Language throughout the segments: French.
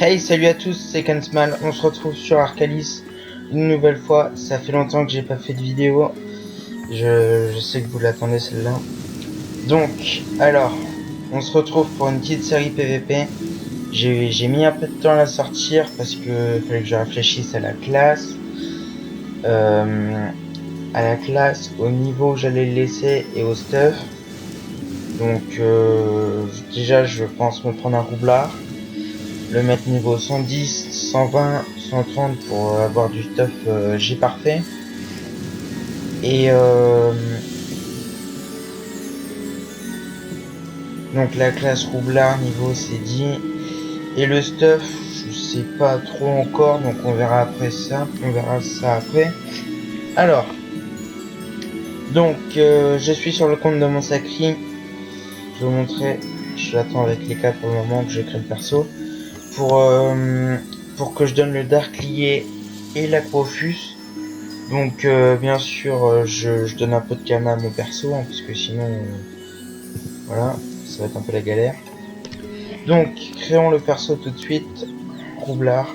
Hey, salut à tous, c'est Kansmal, on se retrouve sur Arcalis une nouvelle fois. Ça fait longtemps que j'ai pas fait de vidéo, je sais que vous l'attendez celle-là. Donc, alors, on se retrouve pour une petite série PVP. J'ai mis un peu de temps à la sortir parce que fallait que je réfléchisse euh, à la classe, au niveau où j'allais le laisser et au stuff. Donc, déjà, je pense me prendre un roublard, le mettre niveau 110, 120, 130 pour avoir du stuff G parfait. Et donc la classe roublard niveau c'est 10. Et le stuff, je sais pas trop encore, donc on verra après ça. On verra ça après. Alors, donc je suis sur le compte de mon sacri. Je vais vous montrer. Je l'attends avec les cas pour le moment que je crée le perso. Pour que je donne le Darklier et l'Acrofus. Donc bien sûr je donne un peu de Kama à mon perso hein, parce que sinon voilà ça va être un peu la galère. Donc créons le perso tout de suite. Roublard.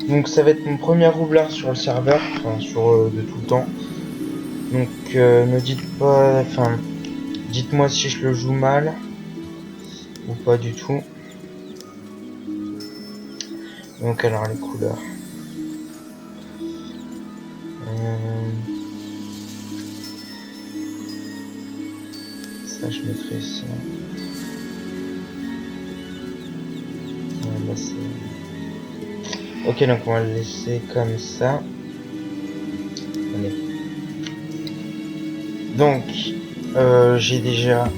Donc ça va être mon premier roublard sur le serveur, enfin sur de tout le temps. Donc ne dites pas, enfin dites-moi si je le joue mal ou pas du tout. Donc alors les couleurs. Ça je mettrai ça. Là, ok donc on va le laisser comme ça. Allez. Donc j'ai déjà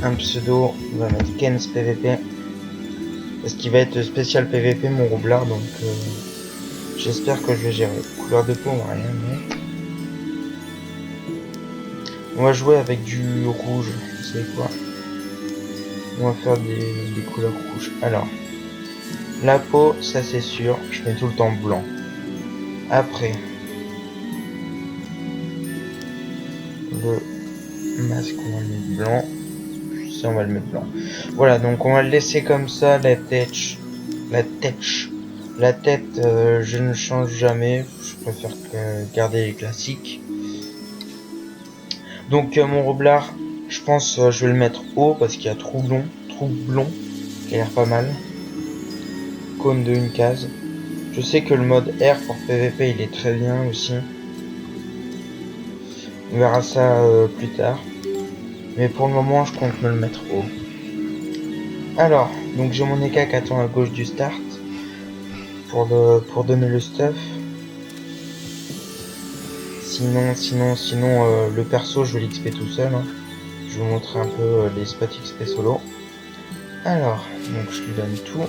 un pseudo, on va mettre Kens PVP. Parce qu'il va être spécial PVP mon roublard donc j'espère que je vais gérer. Couleur de peau on va rien mettre. On va jouer avec du rouge, vous savez quoi? On va faire des couleurs rouges. Alors, la peau, ça c'est sûr, je mets tout le temps blanc. Après, le masque, on va le mettre blanc. Puis ça, on va le mettre blanc. Voilà, donc on va le laisser comme ça, la tête, je ne change jamais. Je préfère garder les classiques. Donc mon roublard, je pense je vais le mettre haut parce qu'il y a Troublon, qui a l'air pas mal. Cône de une case. Je sais que le mode R pour PVP il est très bien aussi. On verra ça plus tard. Mais pour le moment je compte me le mettre haut. Alors, donc j'ai mon EK qui attend à gauche du start. Pour donner le stuff. Sinon le perso je vais l'XP tout seul. Hein. Je vais vous montrer un peu les spots XP solo. Alors, donc je lui donne tout.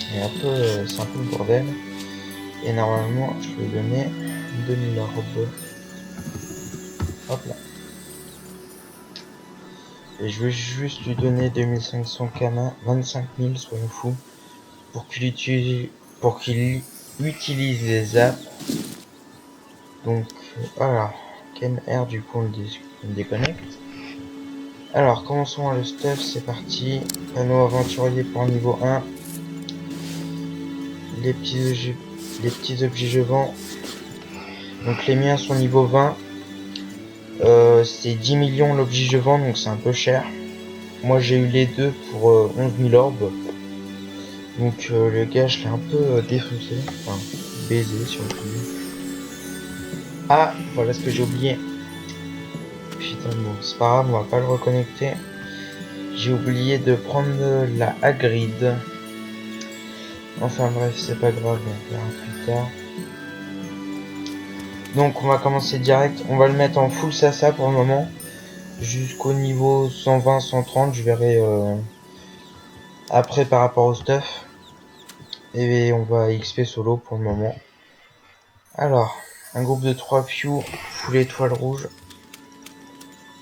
C'est un peu le bordel. Et normalement, je vais donner 2000 robes. Hop là. Et je vais juste lui donner 2500 kama, 25 000, soyons fous, pour qu'il utilise les apps. Donc, voilà. Ken R, du coup, on le déconnecte. Alors, commençons le stuff, c'est parti. Panneau aventurier pour niveau 1. Les petits objets je vends. Donc les miens sont niveau 20. C'est 10 millions l'objet je vends, donc c'est un peu cher. Moi j'ai eu les deux pour 11 000 orbes. Donc le gars je l'ai un peu défoncé. Enfin, baisé sur le coup. Ah, voilà ce que j'ai oublié. Putain bon, c'est pas grave, on va pas le reconnecter. J'ai oublié de prendre la Hagrid. Enfin bref, c'est pas grave, on verra plus tard. Donc on va commencer direct, on va le mettre en full sasa pour le moment. Jusqu'au niveau 120-130, je verrai après par rapport au stuff. Et on va XP solo pour le moment. Alors, un groupe de 3 few, full étoile rouge.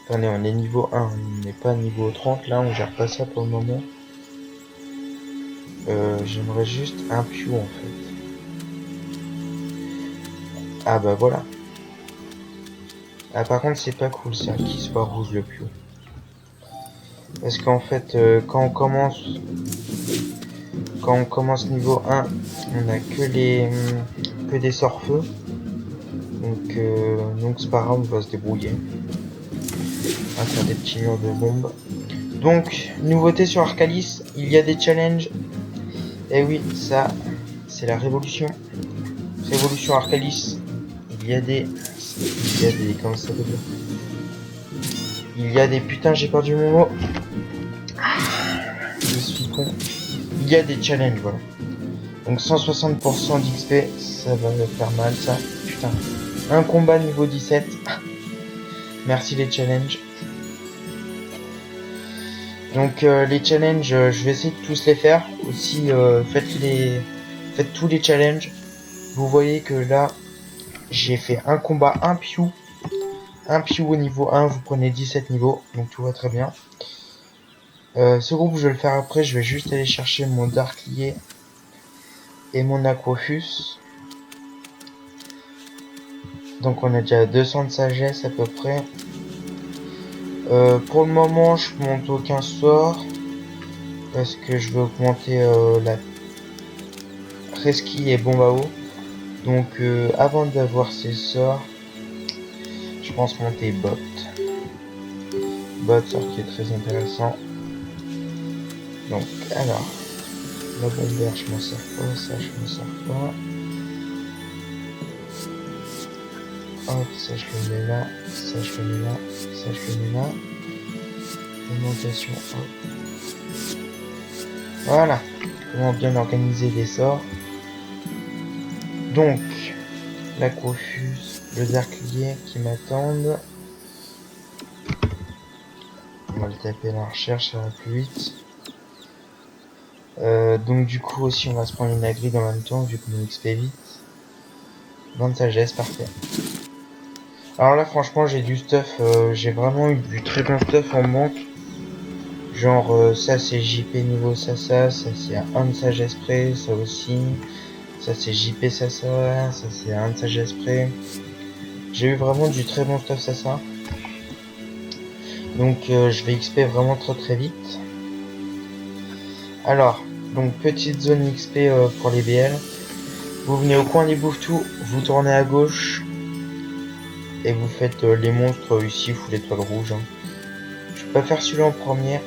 Attendez, on est niveau 1, on n'est pas niveau 30 là, on gère pas ça pour le moment. J'aimerais juste un pew en fait. Ah bah voilà. Ah par contre c'est pas cool ça, qu'il soit rouge le pew. Parce qu'en fait, quand on commence niveau 1, on a que des sorts-feu. Donc c'est pas grave, on va se débrouiller. On va faire des petits murs de bombes. Donc, nouveauté sur Arcalis, il y a des challenges. Et oui, ça, c'est la révolution. Révolution Arcalis. Il y a des... Comment ça s'appelle? Il y a des... Putain, j'ai perdu mon mot. Je suis con. Il y a des challenges, voilà. Donc 160% d'XP, ça va me faire mal, ça. Putain. Un combat niveau 17. Merci les challenges. Donc les challenges, je vais essayer de tous les faire. Aussi, faites tous les challenges. Vous voyez que là, j'ai fait un combat, un piou. Un piou au niveau 1, vous prenez 17 niveaux. Donc tout va très bien. Ce groupe, je vais le faire après. Je vais juste aller chercher mon Darklier et mon Aquafus. Donc on a déjà 200 de sagesse à peu près. Pour le moment, je monte aucun sort. Parce que je veux augmenter la Reski et bombe à eau. Donc avant d'avoir ces sorts, je pense monter bot. Bot, sort qui est très intéressant. Donc alors, la bombière je m'en sers pas, ça je m'en sers pas. Hop, ça je le mets là, ça je le mets là, ça je le mets là. Augmentation, hop. Voilà, comment bien organiser les sorts. Donc, l'Aquafus, le Darklier qui m'attendent. On va le taper dans la recherche, ça va plus vite. Donc du coup aussi on va se prendre une agri en même temps vu qu'on XP vite. 20 de sagesse, parfait. Alors là franchement j'ai du stuff, j'ai vraiment eu du très bon stuff en banque. Genre ça c'est JP niveau ça c'est à 1 de sagesse près, ça aussi. Ça c'est JP ça c'est à 1 de sagesse près. J'ai eu vraiment du très bon stuff ça. Donc je vais XP vraiment très vite. Alors, donc petite zone XP pour les BL. Vous venez au coin des bouffes-tout, vous tournez à gauche et vous faites les monstres ici, vous l'étoile rouge. Hein. Je peux pas faire celui-là en premier.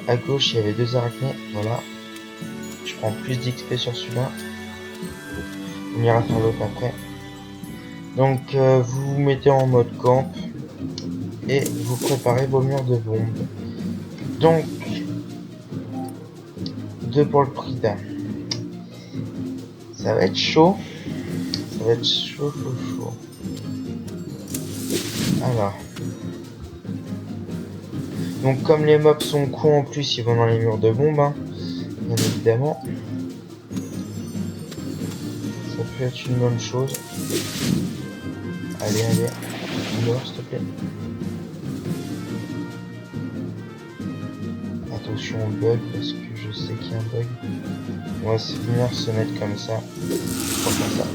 À gauche, il y avait 2 arachnées. Voilà. Je prends plus d'XP sur celui-là. On ira faire l'autre après. Donc, vous vous mettez en mode camp et vous préparez vos murs de bombes. Donc, 2 pour le prix d'un. Ça va être chaud. Ça va être chaud. Alors. Donc comme les mobs sont cons en plus, ils vont dans les murs de bombes, hein, bien évidemment. Ça peut être une bonne chose. Allez, meurs s'il te plaît. Attention au bug parce que je sais qu'il y a un bug. On va venir se mettre comme ça. Comme ça.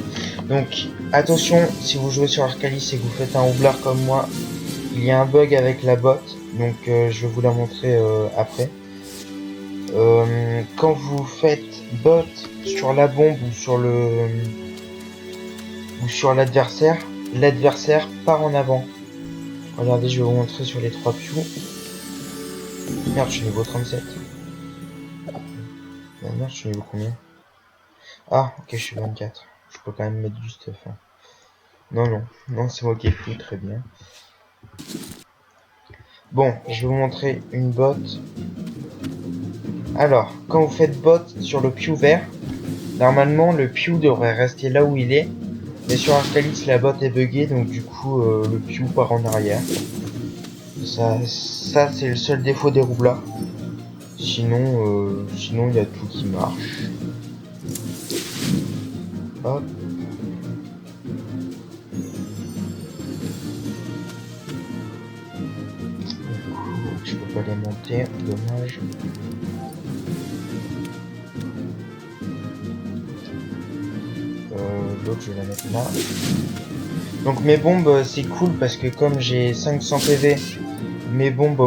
Donc attention, si vous jouez sur Arcalis et que vous faites un roublard comme moi, il y a un bug avec la botte. Donc je vais vous la montrer après. Quand vous faites bot sur la bombe ou sur l'adversaire, l'adversaire part en avant. Regardez, je vais vous montrer sur les 3 pious. Merde, je suis niveau 37. Merde, je suis niveau combien? Ah, ok, je suis 24. Je peux quand même mettre du stuff. Hein. Non, c'est moi qui ai fou, très bien. Bon, je vais vous montrer une botte. Alors, quand vous faites bot sur le piou vert, normalement le piou devrait rester là où il est. Mais sur Arcalis, la botte est buggée, donc du coup, le piou part en arrière. Ça c'est le seul défaut des roublards. Sinon, il y a tout qui marche. Hop. Du coup, je peux pas les monter, dommage. L'autre, je vais la mettre là. Donc mes bombes, c'est cool parce que comme j'ai 500 PV Mes bombes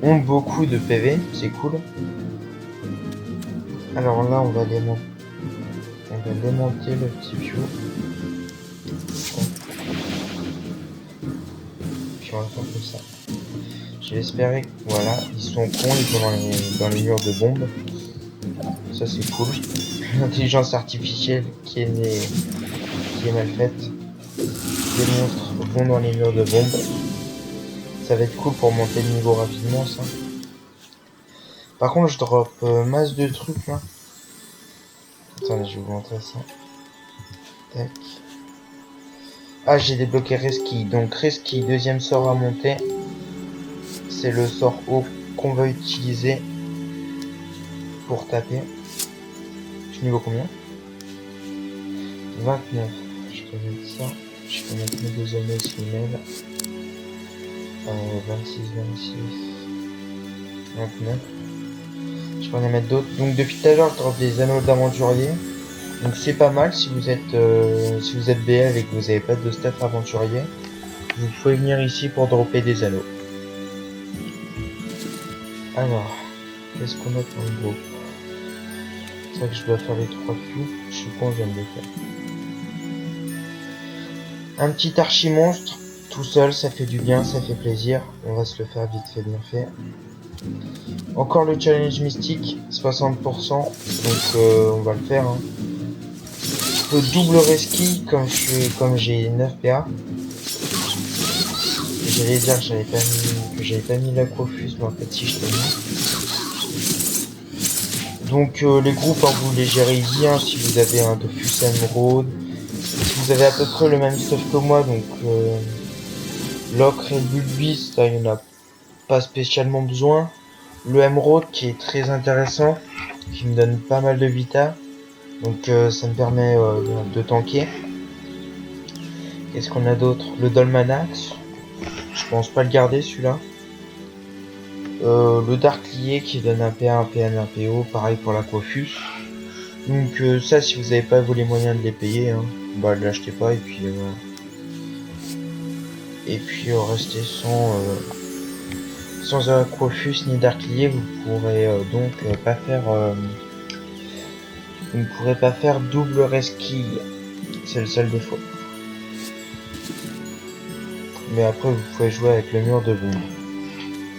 ont beaucoup de PV, c'est cool. Alors là, on va démonter le petit piou. Puis on va faire comme ça. J'ai espéré que, voilà, ils sont cons, ils sont dans les murs de bombes. Ça c'est cool. L'intelligence artificielle qui est mal faite. Les monstres vont dans les murs de bombes. Ça va être cool pour monter le niveau rapidement, ça. Par contre, je drop masse de trucs là. Attendez, je vais vous montrer ça. Tac. Ah, j'ai débloqué Reski. Donc Reski, deuxième sort à monter. C'est le sort haut qu'on va utiliser pour taper. Je suis niveau combien? 29. Je peux mettre ça. Je peux mettre mes deux anneaux s'ils mêlent. 26, 29. Je peux en mettre d'autres. Donc depuis tout à l'heure, je drop des anneaux d'aventurier. Donc c'est pas mal si vous êtes BL et que vous n'avez pas de staff aventurier. Vous pouvez venir ici pour dropper des anneaux. Alors, qu'est-ce qu'on a pour le groupe? C'est vrai que je dois faire les 3 coups. Je suis con, je viens de les faire. Un petit archi-monstre, tout seul, ça fait du bien, ça fait plaisir. On va se le faire vite fait, bien fait. Encore le challenge mystique, 60%. Donc on va le faire. Hein. Je peux double reski comme j'ai 9 PA. J'allais dire que j'avais pas mis l'acrofus, mais en fait si je l'ai mis. Donc les groupes, hein, vous les gérez easy, hein, si vous avez un Dofus Emerald, si vous avez à peu près le même stuff que moi, donc l'ocre et le bulbis, là il n'y en a pas spécialement besoin. Le Emerald qui est très intéressant, qui me donne pas mal de vita, donc ça me permet de tanker. Qu'est-ce qu'on a d'autre? Le Dolmanax, je pense pas le garder celui-là. Le Darklier qui donne un PA, un PN, un PO, pareil pour la Quofus. Donc ça, si vous n'avez pas les moyens de les payer, hein, bah ne l'achetez pas et puis restez sans Quofus ni Darklier, vous pourrez donc pas faire vous ne pourrez pas faire double rescue. C'est le seul défaut. Mais après vous pouvez jouer avec le mur de bombe.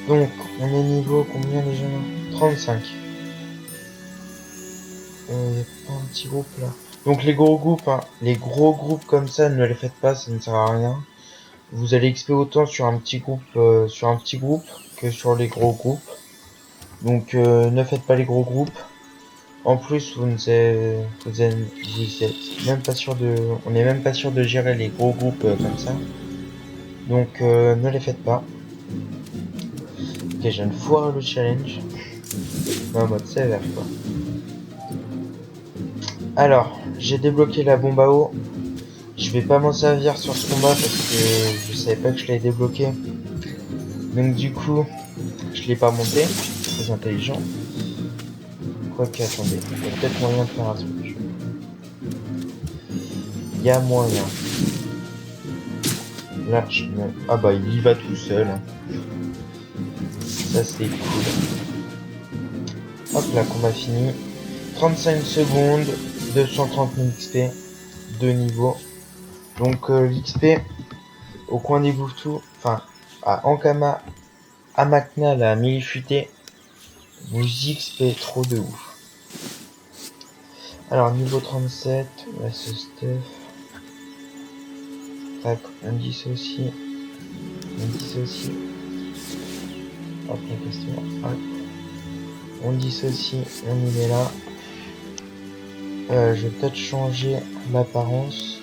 Donc on est niveau combien déjà là? 35. Y a pas un petit groupe là. Donc les gros groupes, hein, les gros groupes comme ça, ne les faites pas, ça ne sert à rien. Vous allez XP autant sur un petit groupe que sur les gros groupes. Donc ne faites pas les gros groupes. En plus, vous êtes même pas sûr on est même pas sûr de gérer les gros groupes comme ça. Donc ne les faites pas. Ok, je viens de foirer le challenge. En mode sévère quoi. Alors, j'ai débloqué la bombe à eau. Je vais pas m'en servir sur ce combat parce que je savais pas que je l'avais débloqué. Donc du coup, je l'ai pas monté. Très intelligent. Quoique, attendez, il y a peut-être moyen de faire un truc. Il y a moyen. Là, ah bah il y va tout seul. Ça c'est cool. Hop là, combat fini. 35 secondes, 230 000 XP, 2 niveaux. Donc l'XP au coin des bouffetous, enfin à Ankama, à Maknal, à Milifuté, vous XP trop de ouf. Alors niveau 37, là ce stuff. Tac, on dissocie. Hop, la question. Hop. On dissocie, on y met là. Je vais peut-être changer l'apparence.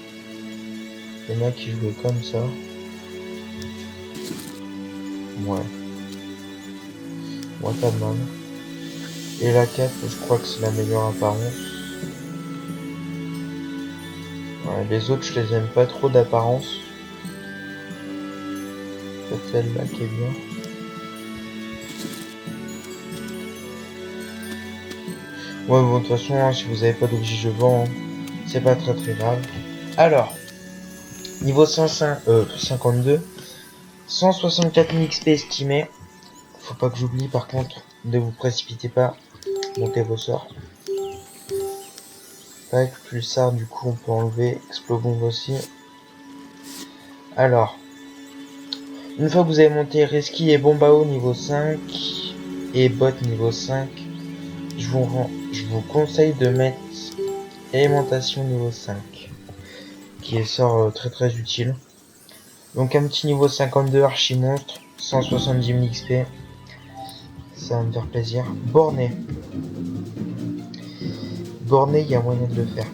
Il y en a qui jouaient comme ça. Ouais. Moi pas de mal. Et la cape, je crois que c'est la meilleure apparence. Ouais, les autres, je les aime pas trop d'apparence. Peut-être celle-là qui est bien. Ouais, bon, de toute façon, hein, si vous avez pas d'objet je vends, hein, c'est pas très grave. Alors, niveau 52, 164 000 XP estimés. Faut pas que j'oublie par contre, ne vous précipitez pas, montez vos sorts. Tac, pulsar du coup on peut enlever, explobombe aussi. Alors, une fois que vous avez monté Reski et Bombao niveau 5 et Bot niveau 5, je vous conseille de mettre Alimentation niveau 5, qui est sort très utile. Donc un petit niveau 52 archi-monstre, 170 000 XP, ça va me faire plaisir. Borné, il y a moyen de le faire.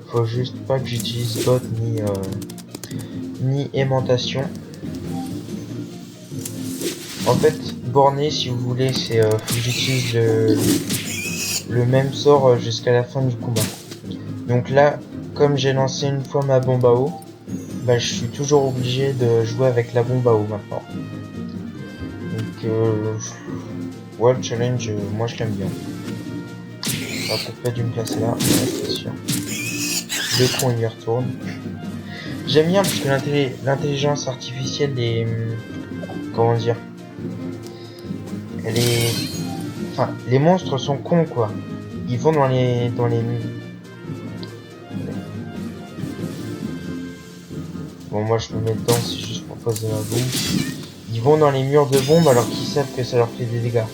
Faut juste pas que j'utilise bot ni aimantation. En fait, borné, si vous voulez, c'est faut que j'utilise le même sort jusqu'à la fin du combat. Donc là, comme j'ai lancé une fois ma bombe à eau, bah je suis toujours obligé de jouer avec la bombe à eau maintenant. Donc ouais, le challenge, moi je l'aime bien. Ça aurait peut-être pas dû me placer là, c'est sûr. Le con il y retourne. J'aime bien parce que l'intelligence artificielle est... Comment dire, elle est... Enfin, les monstres sont cons quoi. Ils vont dans les... Bon moi je me mets dedans, c'est juste pour poser ma bombe. Ils vont dans les murs de bombes alors qu'ils savent que ça leur fait des dégâts.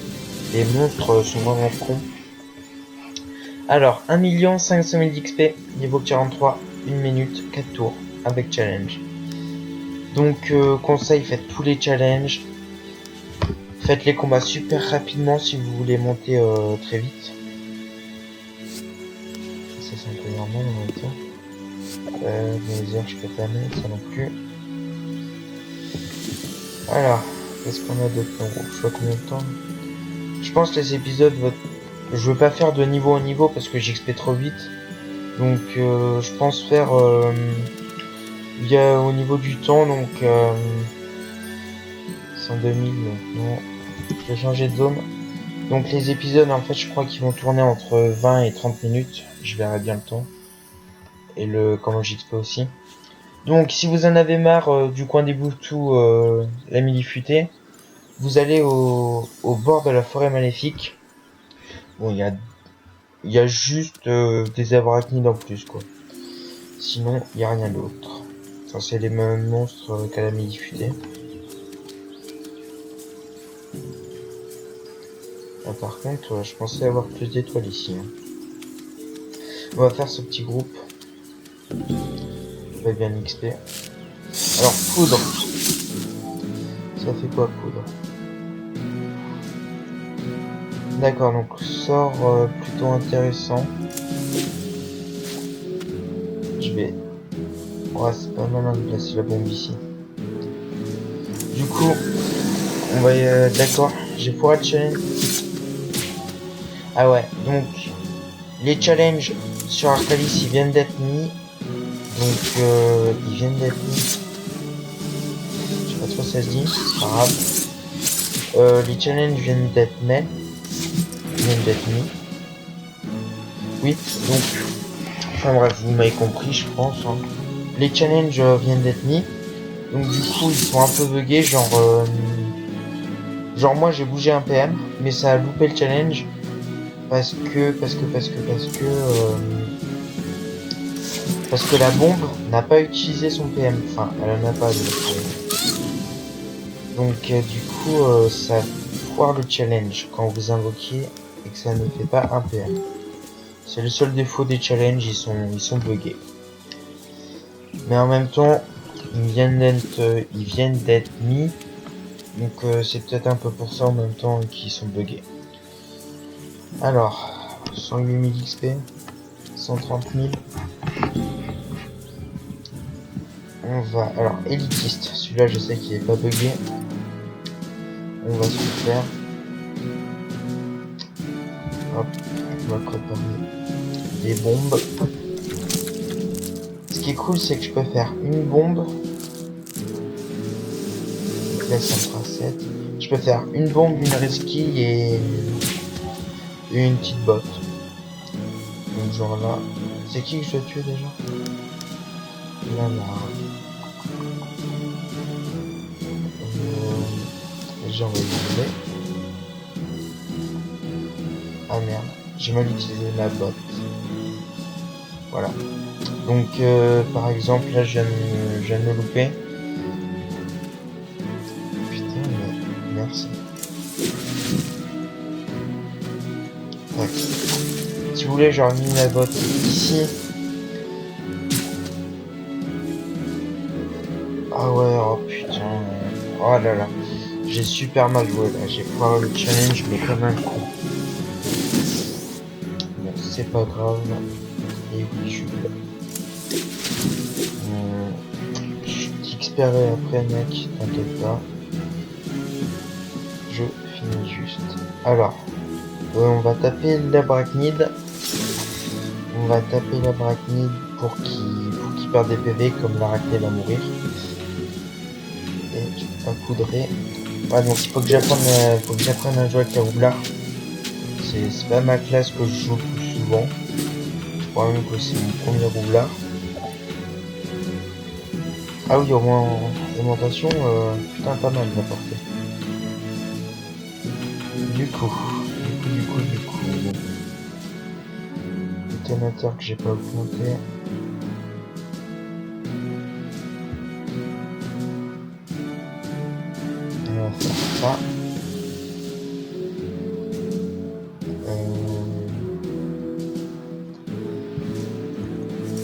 Les monstres sont vraiment cons. Alors, 1 500 000 d'XP, niveau 43, 1 minute, 4 tours, avec challenge. Donc, conseil, faites tous les challenges. Faites les combats super rapidement si vous voulez monter très vite. Ça, c'est un peu normal en même temps. Les heures, je peux pas mettre, ça non plus. Alors, qu'est-ce qu'on a d'autre? Je vois combien de temps. Je pense que les épisodes je veux pas faire de niveau en niveau parce que j'XP trop vite. Donc je pense faire via au niveau du temps, donc 102 000, non, je vais changer de zone. Donc les épisodes en fait je crois qu'ils vont tourner entre 20 et 30 minutes, je verrai bien le temps. Et comment j'XP aussi. Donc si vous en avez marre du coin des Boutous, la Millifutée, vous allez au bord de la forêt maléfique. Bon il y a juste des arachnides en plus quoi. Sinon, il n'y a rien d'autre. Enfin, c'est les mêmes monstres qu'à la Millifutée. Ah, par contre, je pensais avoir plus d'étoiles ici. Hein. On va faire ce petit groupe. On va bien XP. Alors, poudre. Ça fait quoi, poudre? D'accord, donc sort plutôt intéressant. Je vais... Ouais, c'est pas mal de placer la bombe ici. Du coup, on va... D'accord, j'ai foiré le challenge. Ah ouais, donc... Les challenges sur Arcalis, ils viennent d'être mis. Donc, ils viennent d'être mis. Je sais pas trop si ça se dit, c'est pas grave. Les challenges viennent d'être mis. Oui, donc... Enfin bref, vous m'avez compris, je pense. Hein. Les challenges viennent d'être mis. Donc du coup, ils sont un peu buggés, genre... Genre moi, j'ai bougé un PM, mais ça a loupé le challenge. Parce que la bombe n'a pas utilisé son PM. Enfin, elle en a pas. Donc du coup, ça foire le challenge quand vous invoquez et que ça ne fait pas un PM. C'est le seul défaut des challenges, ils sont buggés. Mais en même temps, ils viennent d'être mis. Donc c'est peut-être un peu pour ça en même temps qu'ils sont buggés. Alors, 108 000 XP, 130 000. On va... Alors, élitiste. Celui-là, je sais qu'il est pas buggé. On va se le faire. Hop, on va préparer des bombes. Ce qui est cool, c'est que je peux faire une bombe. Donc là, ça me fera 7. Je peux faire une bombe, une reski et une petite botte. Donc genre là... C'est qui que je dois tuer déjà? Là, là. Déjà on va utiliser. Ah merde, j'ai mal utilisé ma botte. Voilà. Donc par exemple là je viens de me louper. Putain mais merci. Tac. Si vous voulez j'aurais mis ma botte ici. Ah ouais, oh putain. Oh là là. J'ai super mal joué là. J'ai foiré le challenge mais comme un con. Bon, c'est pas grave. Et oui, je suis là. Je t'expérerai après mec, t'inquiète pas. Je finis juste. Alors, on va taper l'arachnide. On va taper l'arachnide pour qu'il perde des PV comme l'arachnide va mourir. Et je vais poudrer. Ouais, donc il faut que j'apprenne à jouer avec la roublard. C'est pas ma classe que je joue le plus souvent. Je crois même que c'est mon premier roublard. Ah oui, au moins en alimentation, putain pas mal d'apporter. Du coup. Détonateur que j'ai pas augmenté. On va faire ça.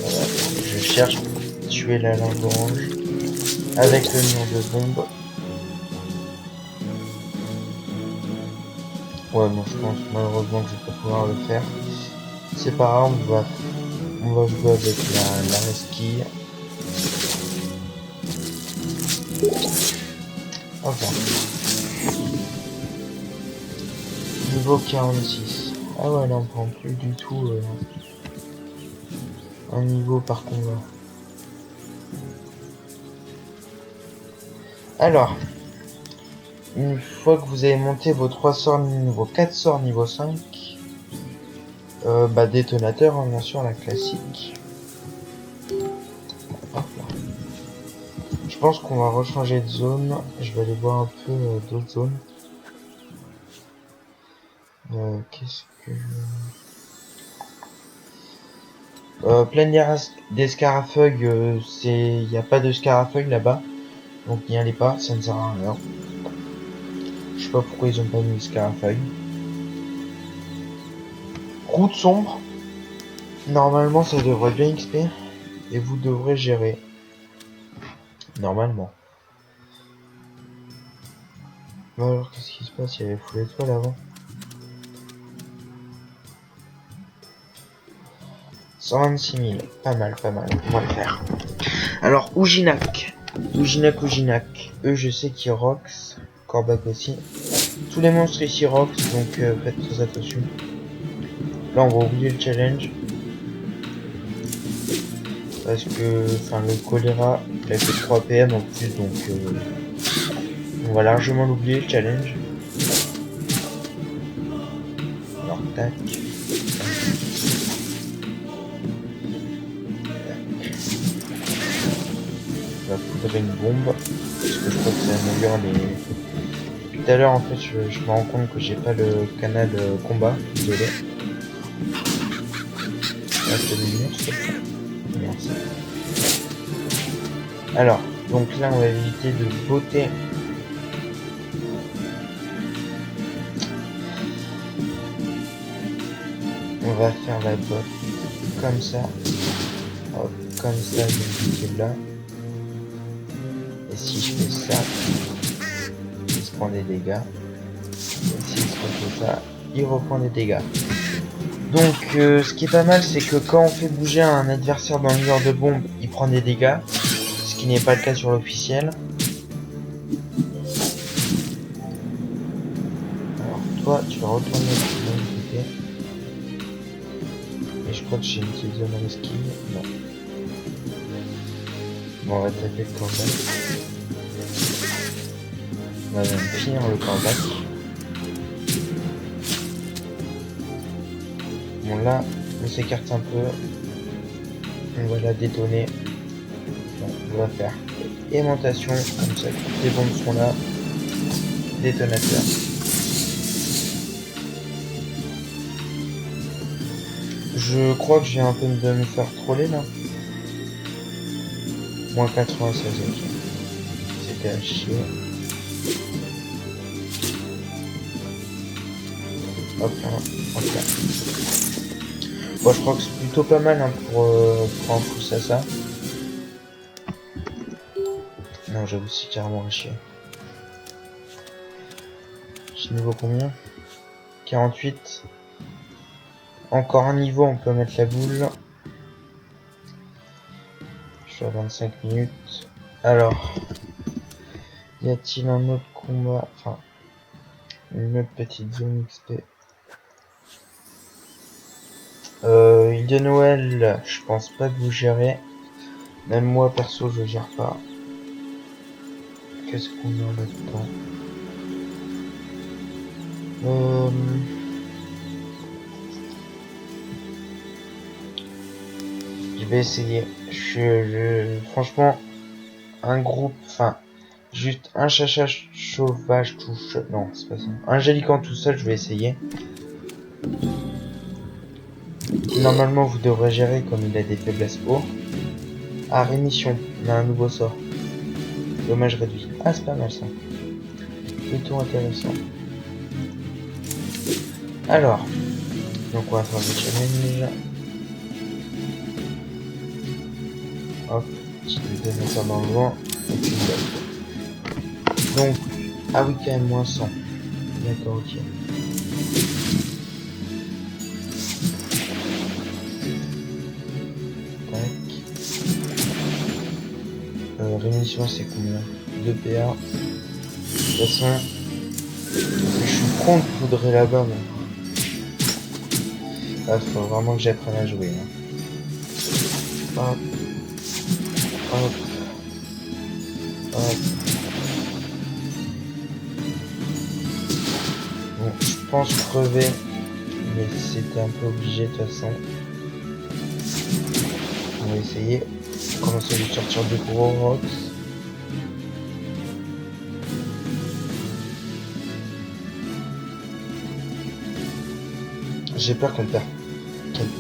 Voilà, je cherche pour tuer la langue orange avec le mur de bombe. Ouais, bon, je pense malheureusement que je vais pas pouvoir le faire. C'est pas grave, on va jouer avec la resquille. Enfin. Niveau 46. Ah ouais, là on prend plus du tout un niveau par combat. Alors, une fois que vous avez monté vos 3 sorts vos 4 sorts niveau 5, bah détonateur, hein, bien sûr, la classique. Hop là. Je pense qu'on va rechanger de zone. Je vais aller voir un peu d'autres zones. Qu'est-ce que... Plaine des scarafeuilles, il n'y a pas de scarafeuilles là-bas. Donc n'y allez pas, ça ne sert à rien. Je sais pas pourquoi ils ont pas mis le scarafeuille. Route sombre. Normalement ça devrait bien XP. Et vous devrez gérer. Normalement. Bon alors qu'est-ce qui se passe? Il y avait full étoile avant. 126 000. Pas mal, pas mal. On va le faire. Alors Ujinac. Eux je sais qu'ils rox. Corbac aussi. Tous les monstres ici rox, donc faites très attention. Là on va oublier le challenge. Parce que le choléra il a fait 3 PM en plus, donc on va largement l'oublier le challenge. Alors tac. On va poudrer une bombe. Parce que je crois que ça améliore les... Tout à l'heure en fait je me rends compte que j'ai pas le canal combat. Désolé. Là c'est le mur, s'il te plaît. Merci. Alors, donc là on va éviter de botter. On va faire la botte comme ça. Hop, comme ça, je là. Et si je fais ça, il se prend des dégâts. Et si je fais ça, il reprend des dégâts. Donc ce qui est pas mal, c'est que quand on fait bouger un adversaire dans le mur de bombe, il prend des dégâts. Ce qui n'est pas le cas sur l'officiel. Alors toi, tu vas retourner de l'autre côté. Et je crois que j'ai une petite zone risquée. Non. Bon, on va taper le combat. On va même finir le combat. Bon là, on s'écarte un peu. On va la détonner. Bon, on va faire aimantation, comme ça toutes les bombes sont là. détonateur. Je crois que j'ai un peu de me faire troller là. Moins 96, ok. C'était à chier. Hop là, hop là. Bon, je crois que c'est plutôt pas mal hein, pour un pouce à ça. Non, j'avoue, c'est carrément à chier. J'ai niveau combien? 48. Encore un niveau, on peut mettre la boule. Je suis à 25 minutes. Alors, y a-t-il un autre combat? Enfin, une autre petite zone XP. Île de Noël, je pense pas que vous gérez. Même moi, perso, je gère pas. Qu'est-ce qu'on a là-dedans? Je vais essayer. Franchement, un groupe, enfin, juste un chacha sauvage tout seul. Non, c'est pas ça. Un Gélicant tout seul, je vais essayer. Normalement, vous devrez gérer comme il a des faiblesses pour. Ah, rémission. On a un nouveau sort. Dommage réduit. Ah, c'est pas mal ça. Plutôt intéressant. Alors, donc on va faire le challenge. Hop, petit détonateur dans le vent. Et puis donc, ah oui, quand même, moins 100. D'accord, ok. Tac. Rémission, c'est combien? 2 PA. De toute façon, je suis con de poudrer là-bas, moi. Ah, faut vraiment que j'apprenne à jouer. Hein. Hop. Hop. Hop. Bon, je pense crever, mais c'était un peu obligé de toute façon. On va essayer. Commencer à lui sortir de gros rocks. J'ai peur qu'elle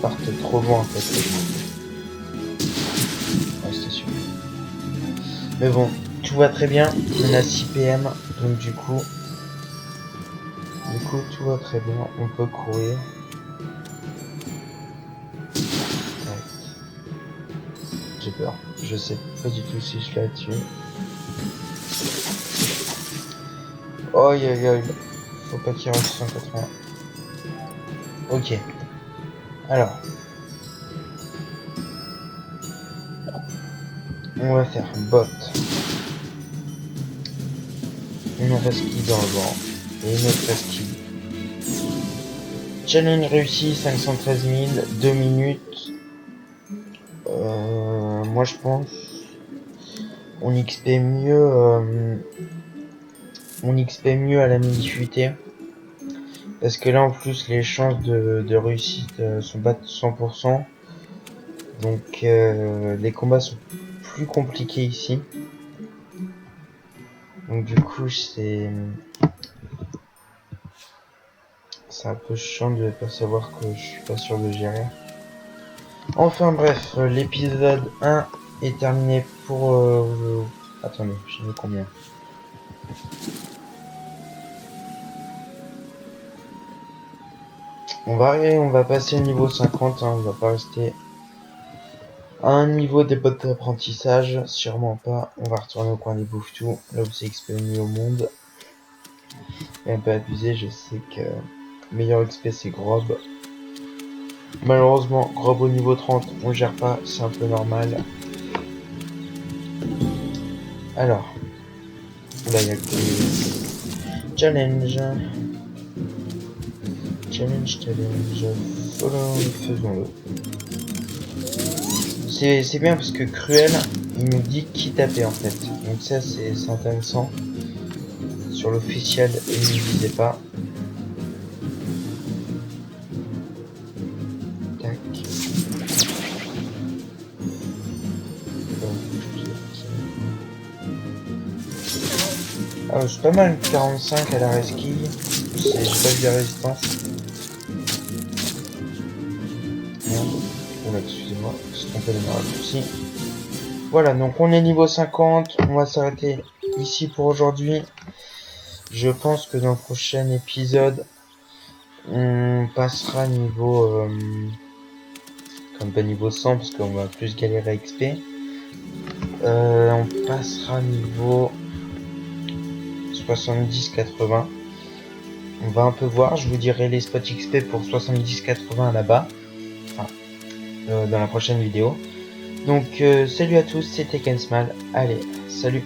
parte trop loin en fait. Ouais, c'était sûr. Mais bon, tout va très bien. On a 6 PM, donc du coup, tout va très bien. On peut courir. Ouais. J'ai peur. Je sais pas du tout si je la tue. Oh, aïe. Faut pas qu'il reste 180. Ok. Alors. On va faire bot. Une rescue dans le vent. Et une autre rescue. Challenge réussi, 513 000, 2 minutes. Moi je pense. On XP mieux. On XP mieux à la mini-fuité. Parce que là en plus les chances de réussite sont pas de 100%. Donc les combats sont plus compliqués ici. Donc du coup c'est un peu chiant de pas savoir que je suis pas sûr de gérer. Enfin bref, l'épisode 1 est terminé pour... Attendez, j'ai mis combien? On va passer au niveau 50, hein, on va pas rester à un niveau des bottes d'apprentissage, sûrement pas. On va retourner au coin des bouffes-tout, là où c'est XP mieux au monde. Et un peu abusé, je sais que meilleur XP c'est Grob. Malheureusement, Grob au niveau 30, on gère pas, c'est un peu normal. Alors, là il y a que challenge. Challenge, faisons-le. C'est bien parce que Cruel, il nous dit qui taper en fait. Donc ça c'est intéressant. Sur l'officiel, il ne disait pas. Tac. Ah c'est pas mal, 45 à la resquille. J'ai pas vu la résistance. Merde. Oula, excusez-moi, je suis trompé de raccourci. Voilà, donc on est niveau 50. On va s'arrêter ici pour aujourd'hui. Je pense que dans le prochain épisode, on passera niveau... comme pas niveau 100, parce qu'on va plus galérer à XP. On passera niveau 70-80. On va un peu voir, je vous dirai les spots XP pour 70-80 là-bas. Enfin, dans la prochaine vidéo. Donc salut à tous, c'était Kensmal. Allez, salut.